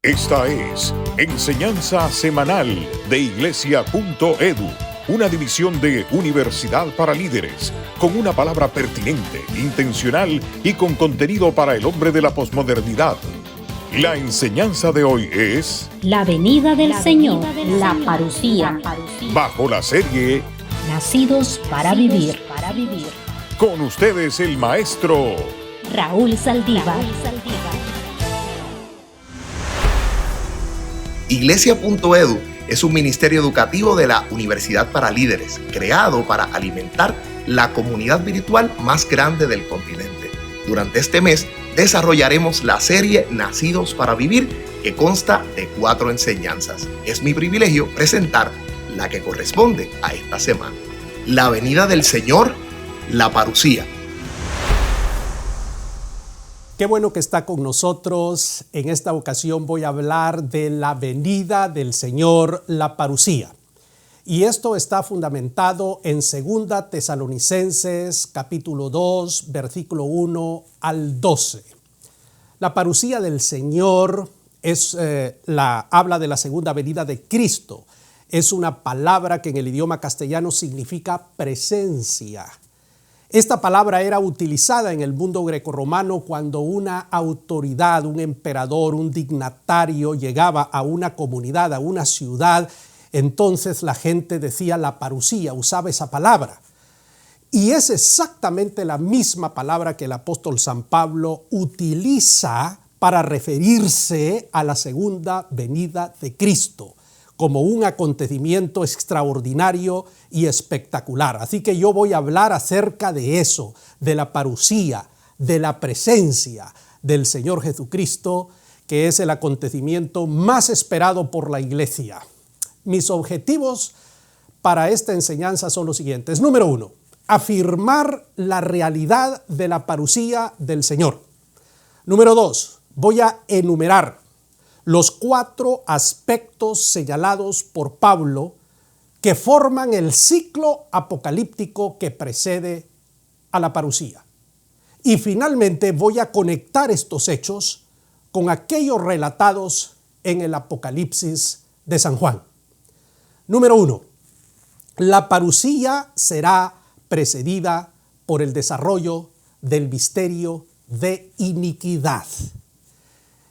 Esta es Enseñanza Semanal de Iglesia.edu, una división de Universidad para Líderes, con una palabra pertinente, intencional y con contenido para el hombre de la posmodernidad. La enseñanza de hoy es La venida del Señor, la parusía, bajo la serie Nacidos para vivir. Con ustedes el maestro Raúl Saldívar. Iglesia.edu es un ministerio educativo de la Universidad para Líderes, creado para alimentar la comunidad virtual más grande del continente. Durante este mes desarrollaremos la serie Nacidos para Vivir, que consta de 4 enseñanzas. Es mi privilegio presentar la que corresponde a esta semana. La venida del Señor, la parusía. Qué bueno que está con nosotros. En esta ocasión voy a hablar de la venida del Señor, la parusía. Y esto está fundamentado en 2 Tesalonicenses, capítulo 2, versículo 1 al 12. La parusía del Señor habla de la segunda venida de Cristo. Es una palabra que en el idioma castellano significa presencia. Esta palabra era utilizada en el mundo grecorromano cuando una autoridad, un emperador, un dignatario llegaba a una comunidad, a una ciudad. Entonces la gente decía la parusía, usaba esa palabra. Y es exactamente la misma palabra que el apóstol San Pablo utiliza para referirse a la segunda venida de Cristo, como un acontecimiento extraordinario y espectacular. Así que yo voy a hablar acerca de eso, de la parusía, de la presencia del Señor Jesucristo, que es el acontecimiento más esperado por la iglesia. Mis objetivos para esta enseñanza son los siguientes. Número 1, afirmar la realidad de la parusía del Señor. Número 2, voy a enumerar los 4 aspectos señalados por Pablo que forman el ciclo apocalíptico que precede a la parusía. Y finalmente voy a conectar estos hechos con aquellos relatados en el Apocalipsis de San Juan. Número 1. La parusía será precedida por el desarrollo del misterio de iniquidad.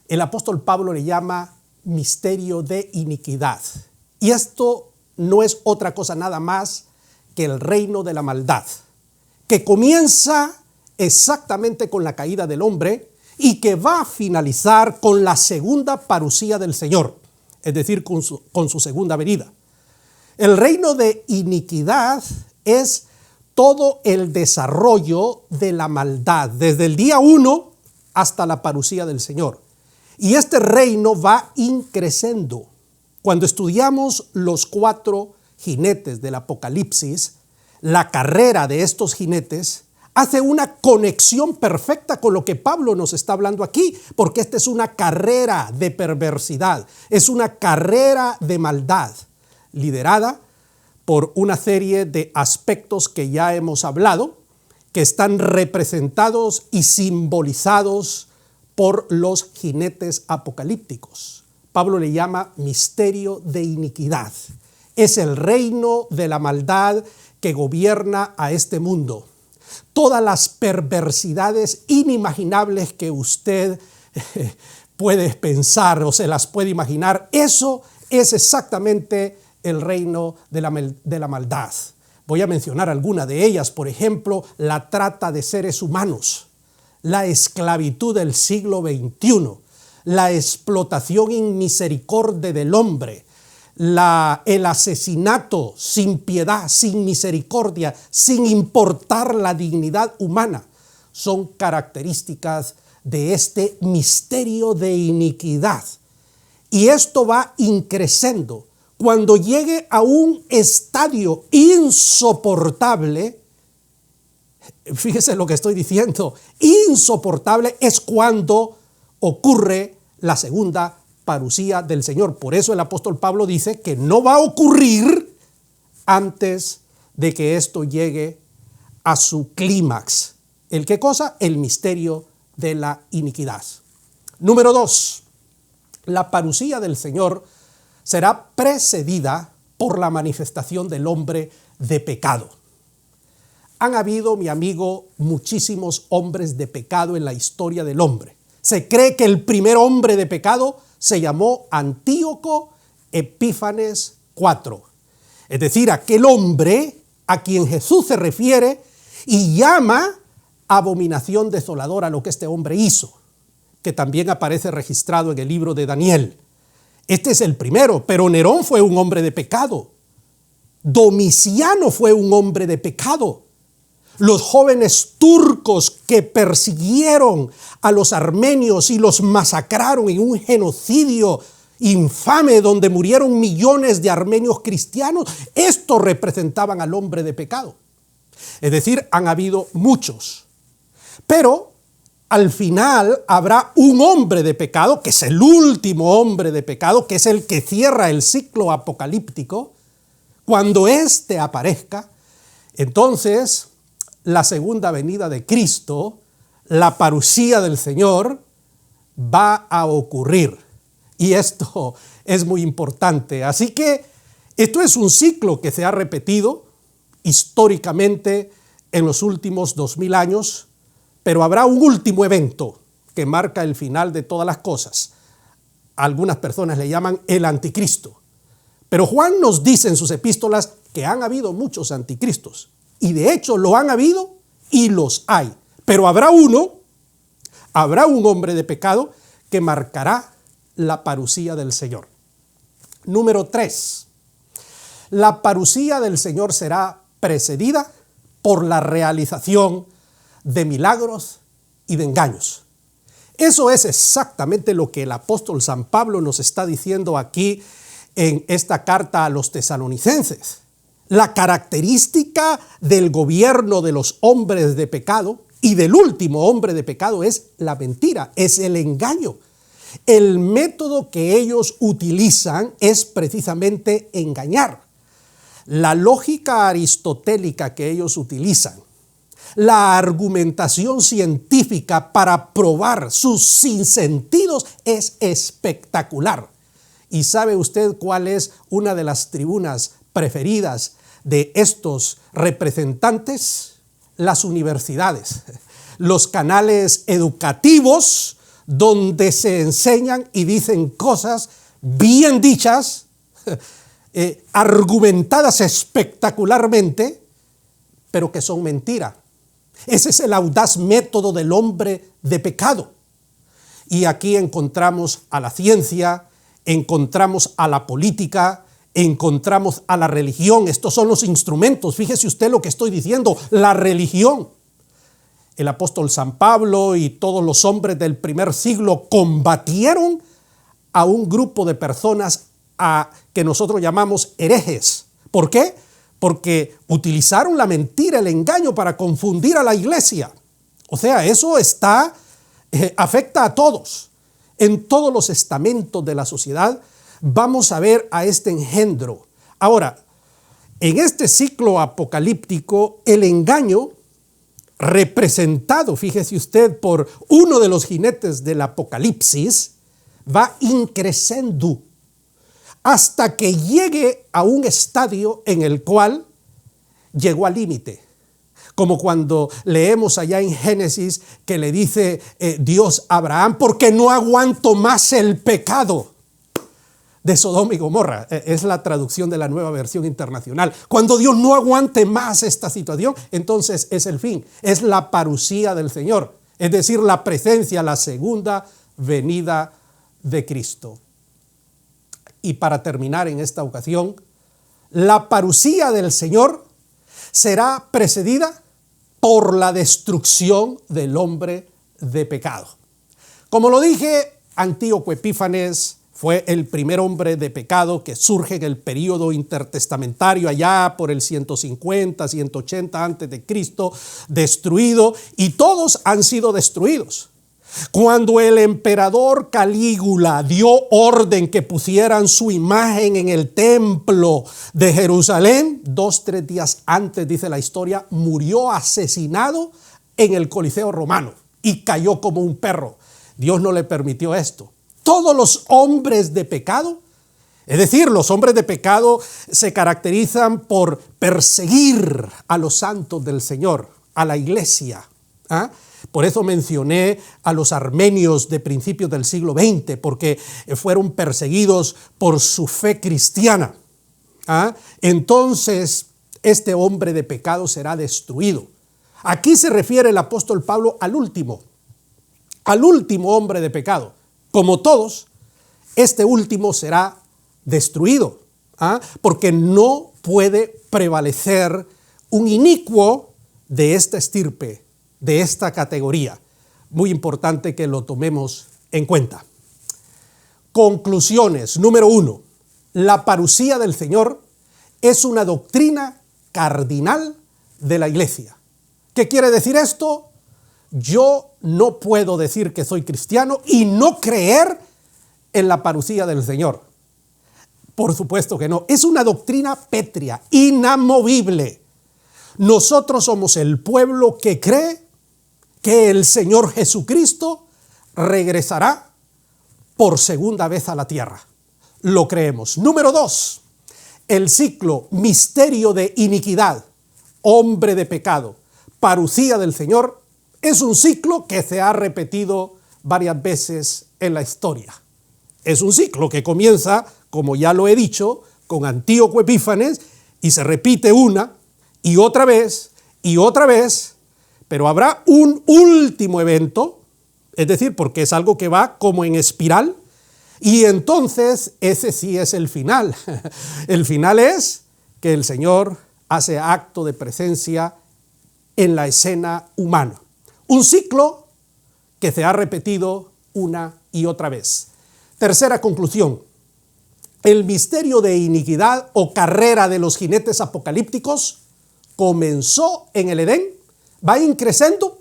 El apóstol Pablo le llama misterio de iniquidad. Y esto no es otra cosa nada más que el reino de la maldad, que comienza exactamente con la caída del hombre y que va a finalizar con la segunda parusía del Señor, es decir, con su segunda venida. El reino de iniquidad es todo el desarrollo de la maldad, desde el día 1 hasta la parusía del Señor. Y este reino va increciendo. Cuando estudiamos los 4 jinetes del Apocalipsis, la carrera de estos jinetes hace una conexión perfecta con lo que Pablo nos está hablando aquí, porque esta es una carrera de perversidad, es una carrera de maldad, liderada por una serie de aspectos que ya hemos hablado, que están representados y simbolizados por los jinetes apocalípticos. Pablo le llama misterio de iniquidad. Es el reino de la maldad que gobierna a este mundo. Todas las perversidades inimaginables que usted puede pensar o se las puede imaginar, eso es exactamente el reino de la maldad. Voy a mencionar algunas de ellas, por ejemplo, la trata de seres humanos, la esclavitud del siglo XXI, la explotación inmisericordia del hombre, el asesinato sin piedad, sin misericordia, sin importar la dignidad humana, son características de este misterio de iniquidad. Y esto va increciendo. Cuando llegue a un estadio insoportable, fíjese lo que estoy diciendo, insoportable es cuando ocurre la segunda parusía del Señor. Por eso el apóstol Pablo dice que no va a ocurrir antes de que esto llegue a su clímax. ¿El qué cosa? El misterio de la iniquidad. Número 2, La parusía del Señor será precedida por la manifestación del hombre de pecado. Han habido, mi amigo, muchísimos hombres de pecado en la historia del hombre. Se cree que el primer hombre de pecado se llamó Antíoco Epífanes IV. Es decir, aquel hombre a quien Jesús se refiere y llama abominación desoladora a lo que este hombre hizo, que también aparece registrado en el libro de Daniel. Este es el primero, pero Nerón fue un hombre de pecado. Domiciano fue un hombre de pecado. Los jóvenes turcos que persiguieron a los armenios y los masacraron en un genocidio infame donde murieron millones de armenios cristianos, estos representaban al hombre de pecado. Es decir, han habido muchos. Pero al final habrá un hombre de pecado, que es el último hombre de pecado, que es el que cierra el ciclo apocalíptico. Cuando éste aparezca, entonces la segunda venida de Cristo, la parusía del Señor, va a ocurrir. Y esto es muy importante. Así que esto es un ciclo que se ha repetido históricamente en los últimos 2000 años, pero habrá un último evento que marca el final de todas las cosas. Algunas personas le llaman el anticristo. Pero Juan nos dice en sus epístolas que han habido muchos anticristos. Y de hecho lo han habido y los hay. Pero habrá un hombre de pecado que marcará la parusía del Señor. Número 3. La parusía del Señor será precedida por la realización de milagros y de engaños. Eso es exactamente lo que el apóstol San Pablo nos está diciendo aquí en esta carta a los tesalonicenses. La característica del gobierno de los hombres de pecado y del último hombre de pecado es la mentira, es el engaño. El método que ellos utilizan es precisamente engañar. La lógica aristotélica que ellos utilizan, la argumentación científica para probar sus sinsentidos es espectacular. ¿Y sabe usted cuál es una de las tribunas preferidas de estos representantes? Las universidades, los canales educativos donde se enseñan y dicen cosas bien dichas, argumentadas espectacularmente, pero que son mentira. Ese es el audaz método del hombre de pecado. Y aquí encontramos a la ciencia, encontramos a la política, encontramos a la religión. Estos son los instrumentos. Fíjese usted lo que estoy diciendo, la religión. El apóstol San Pablo y todos los hombres del primer siglo combatieron a un grupo de personas que nosotros llamamos herejes. ¿Por qué? Porque utilizaron la mentira, el engaño para confundir a la iglesia. O sea, eso afecta a todos. En todos los estamentos de la sociedad vamos a ver a este engendro. Ahora, en este ciclo apocalíptico, el engaño representado, fíjese usted, por uno de los jinetes del Apocalipsis, va increscendo hasta que llegue a un estadio en el cual llegó al límite. Como cuando leemos allá en Génesis que le dice Dios a Abraham, porque no aguanto más el pecado de Sodoma y Gomorra. Es la traducción de la Nueva Versión Internacional. Cuando Dios no aguante más esta situación, entonces es el fin, es la parusía del Señor, es decir, la presencia, la segunda venida de Cristo. Y para terminar en esta ocasión, la parusía del Señor será precedida por la destrucción del hombre de pecado. Como lo dije, Antíoco Epífanes fue el primer hombre de pecado que surge en el período intertestamentario, allá por el 150, 180 antes de Cristo, destruido, y todos han sido destruidos. Cuando el emperador Calígula dio orden que pusieran su imagen en el templo de Jerusalén, 2-3 días antes, dice la historia, murió asesinado en el Coliseo romano y cayó como un perro. Dios no le permitió esto. todos los hombres de pecado. Es decir, los hombres de pecado se caracterizan por perseguir a los santos del Señor, a la iglesia. Por eso mencioné a los armenios de principios del siglo XX, porque fueron perseguidos por su fe cristiana. Entonces, este hombre de pecado será destruido. Aquí se refiere el apóstol Pablo al último hombre de pecado. Como todos, este último será destruido, porque no puede prevalecer un inicuo de esta estirpe, de esta categoría. Muy importante que lo tomemos en cuenta. Conclusiones. Número 1. La parusía del Señor es una doctrina cardinal de la iglesia. ¿Qué quiere decir esto? Yo no puedo decir que soy cristiano y no creer en la parusía del Señor. Por supuesto que no. Es una doctrina pétrea, inamovible. Nosotros somos el pueblo que cree que el Señor Jesucristo regresará por segunda vez a la tierra. Lo creemos. Número 2. El ciclo, misterio de iniquidad, hombre de pecado, parusía del Señor, es un ciclo que se ha repetido varias veces en la historia. Es un ciclo que comienza, como ya lo he dicho, con Antíoco Epífanes y se repite una y otra vez, pero habrá un último evento, es decir, porque es algo que va como en espiral, y entonces ese sí es el final. El final es que el Señor hace acto de presencia en la escena humana. Un ciclo que se ha repetido una y otra vez. Tercera conclusión. El misterio de iniquidad o carrera de los jinetes apocalípticos comenzó en el Edén, va increciendo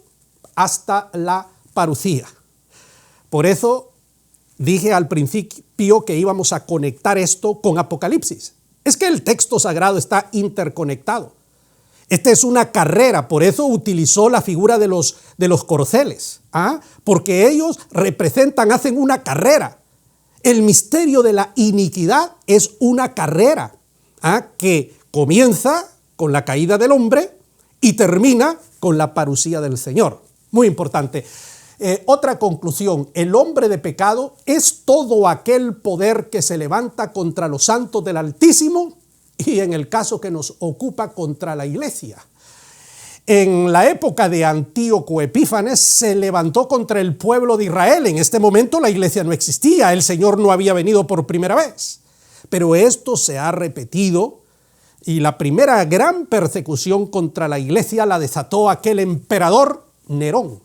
hasta la parusía. Por eso dije al principio que íbamos a conectar esto con Apocalipsis. Es que el texto sagrado está interconectado. Esta es una carrera, por eso utilizó la figura de los corceles, porque ellos hacen una carrera. El misterio de la iniquidad es una carrera que comienza con la caída del hombre y termina con la parusía del Señor. Muy importante. Otra conclusión, el hombre de pecado es todo aquel poder que se levanta contra los santos del Altísimo y en el caso que nos ocupa contra la iglesia. En la época de Antíoco Epífanes se levantó contra el pueblo de Israel. En este momento la iglesia no existía, el Señor no había venido por primera vez. Pero esto se ha repetido y la primera gran persecución contra la iglesia la desató aquel emperador Nerón.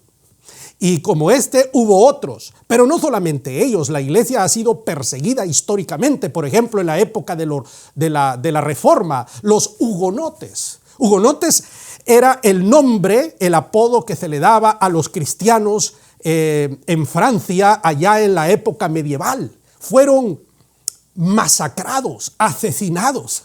Y como este hubo otros, pero no solamente ellos, la iglesia ha sido perseguida históricamente, por ejemplo en la época de la Reforma, los hugonotes. Hugonotes era el nombre, el apodo que se le daba a los cristianos en Francia allá en la época medieval. Fueron masacrados, asesinados.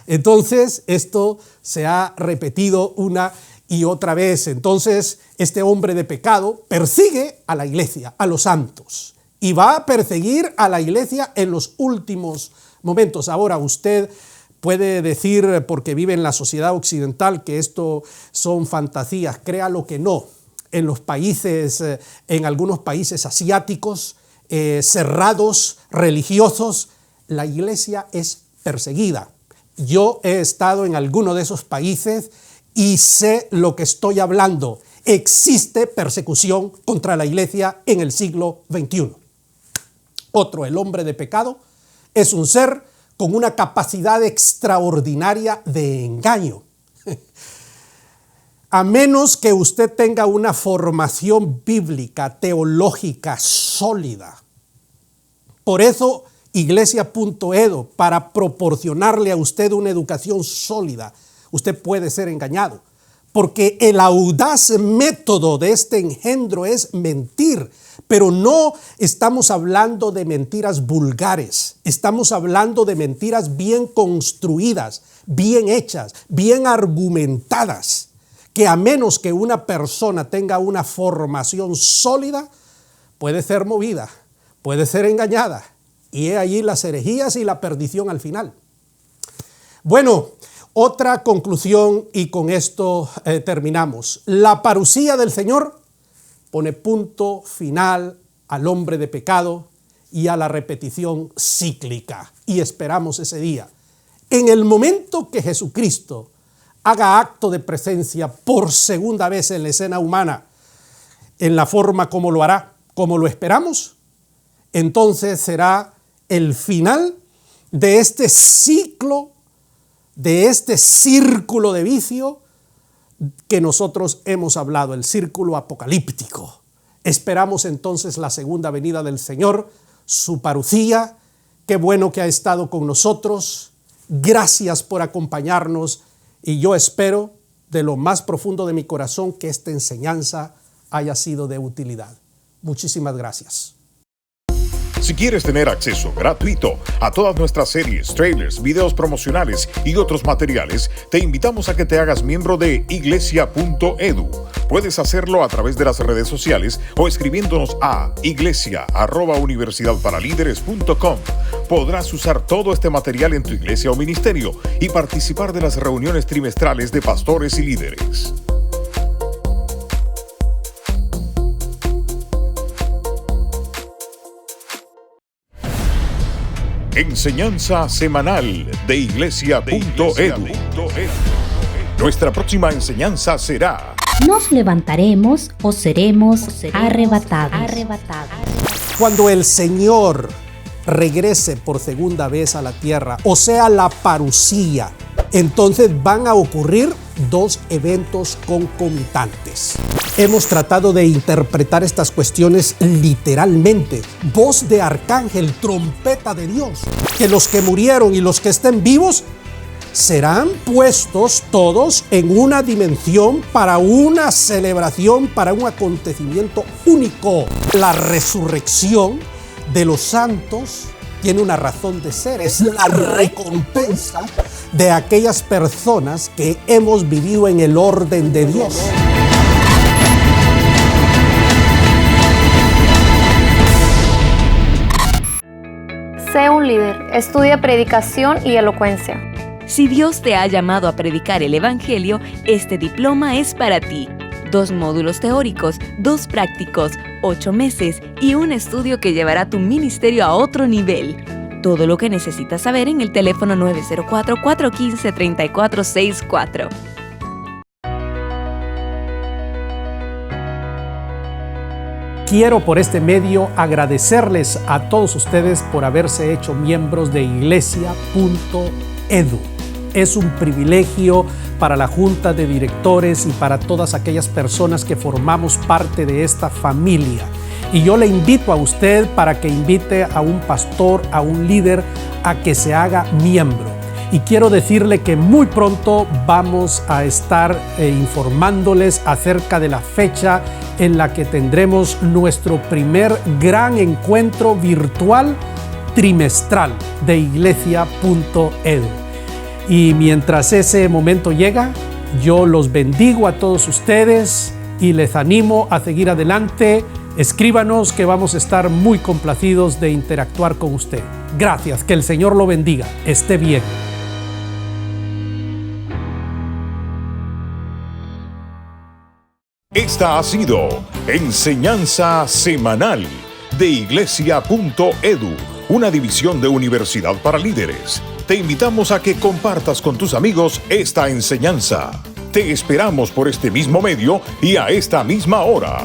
Entonces esto se ha repetido una y otra vez. Entonces este hombre de pecado persigue a la iglesia, a los santos, y va a perseguir a la iglesia en los últimos momentos. Ahora usted puede decir, porque vive en la sociedad occidental, que esto son fantasías. Créalo que no. En los países, en algunos países asiáticos cerrados, religiosos, la iglesia es perseguida. Yo he estado en alguno de esos países y sé lo que estoy hablando. Existe persecución contra la iglesia en el siglo XXI. Otro, el hombre de pecado, es un ser con una capacidad extraordinaria de engaño. A menos que usted tenga una formación bíblica, teológica sólida. Por eso, Iglesia.edu, para proporcionarle a usted una educación sólida, usted puede ser engañado. Porque el audaz método de este engendro es mentir. Pero no estamos hablando de mentiras vulgares. Estamos hablando de mentiras bien construidas, bien hechas, bien argumentadas. Que a menos que una persona tenga una formación sólida, puede ser movida, puede ser engañada. Y he allí las herejías y la perdición al final. Bueno, otra conclusión y con esto terminamos. La parusía del Señor pone punto final al hombre de pecado y a la repetición cíclica. Y esperamos ese día. En el momento que Jesucristo haga acto de presencia por segunda vez en la escena humana, en la forma como lo hará, como lo esperamos, entonces será el final de este ciclo, de este círculo de vicio que nosotros hemos hablado, el círculo apocalíptico. Esperamos entonces la segunda venida del Señor, su parucía. Qué bueno que ha estado con nosotros. Gracias por acompañarnos y yo espero de lo más profundo de mi corazón que esta enseñanza haya sido de utilidad. Muchísimas gracias. Si quieres tener acceso gratuito a todas nuestras series, trailers, videos promocionales y otros materiales, te invitamos a que te hagas miembro de iglesia.edu. Puedes hacerlo a través de las redes sociales o escribiéndonos a iglesia@universidadparalíderes.com. Podrás usar todo este material en tu iglesia o ministerio y participar de las reuniones trimestrales de pastores y líderes. Enseñanza semanal de iglesia.edu. Nuestra próxima enseñanza será: Nos levantaremos o seremos arrebatados. Cuando el Señor regrese por segunda vez a la tierra, o sea, la parusía, entonces van a ocurrir dos eventos concomitantes. Hemos tratado de interpretar estas cuestiones literalmente. Voz de arcángel, trompeta de Dios, que los que murieron y los que estén vivos serán puestos todos en una dimensión para una celebración, para un acontecimiento único. La resurrección de los santos tiene una razón de ser, es la recompensa de aquellas personas que hemos vivido en el orden de Dios. Sé un líder, estudia predicación y elocuencia. Si Dios te ha llamado a predicar el Evangelio, este diploma es para ti. 2 módulos teóricos, 2 prácticos, 8 meses y un estudio que llevará tu ministerio a otro nivel. Todo lo que necesitas saber en el teléfono 904-415-3464. Quiero por este medio agradecerles a todos ustedes por haberse hecho miembros de iglesia.edu. Es un privilegio para la Junta de Directores y para todas aquellas personas que formamos parte de esta familia. Y yo le invito a usted para que invite a un pastor, a un líder, a que se haga miembro. Y quiero decirle que muy pronto vamos a estar informándoles acerca de la fecha en la que tendremos nuestro primer gran encuentro virtual trimestral de iglesia.edu. Y mientras ese momento llega, yo los bendigo a todos ustedes y les animo a seguir adelante. Escríbanos que vamos a estar muy complacidos de interactuar con usted. Gracias, que el Señor lo bendiga. Esté bien. Esta ha sido Enseñanza Semanal de iglesia.edu, una división de Universidad para Líderes. Te invitamos a que compartas con tus amigos esta enseñanza. Te esperamos por este mismo medio y a esta misma hora.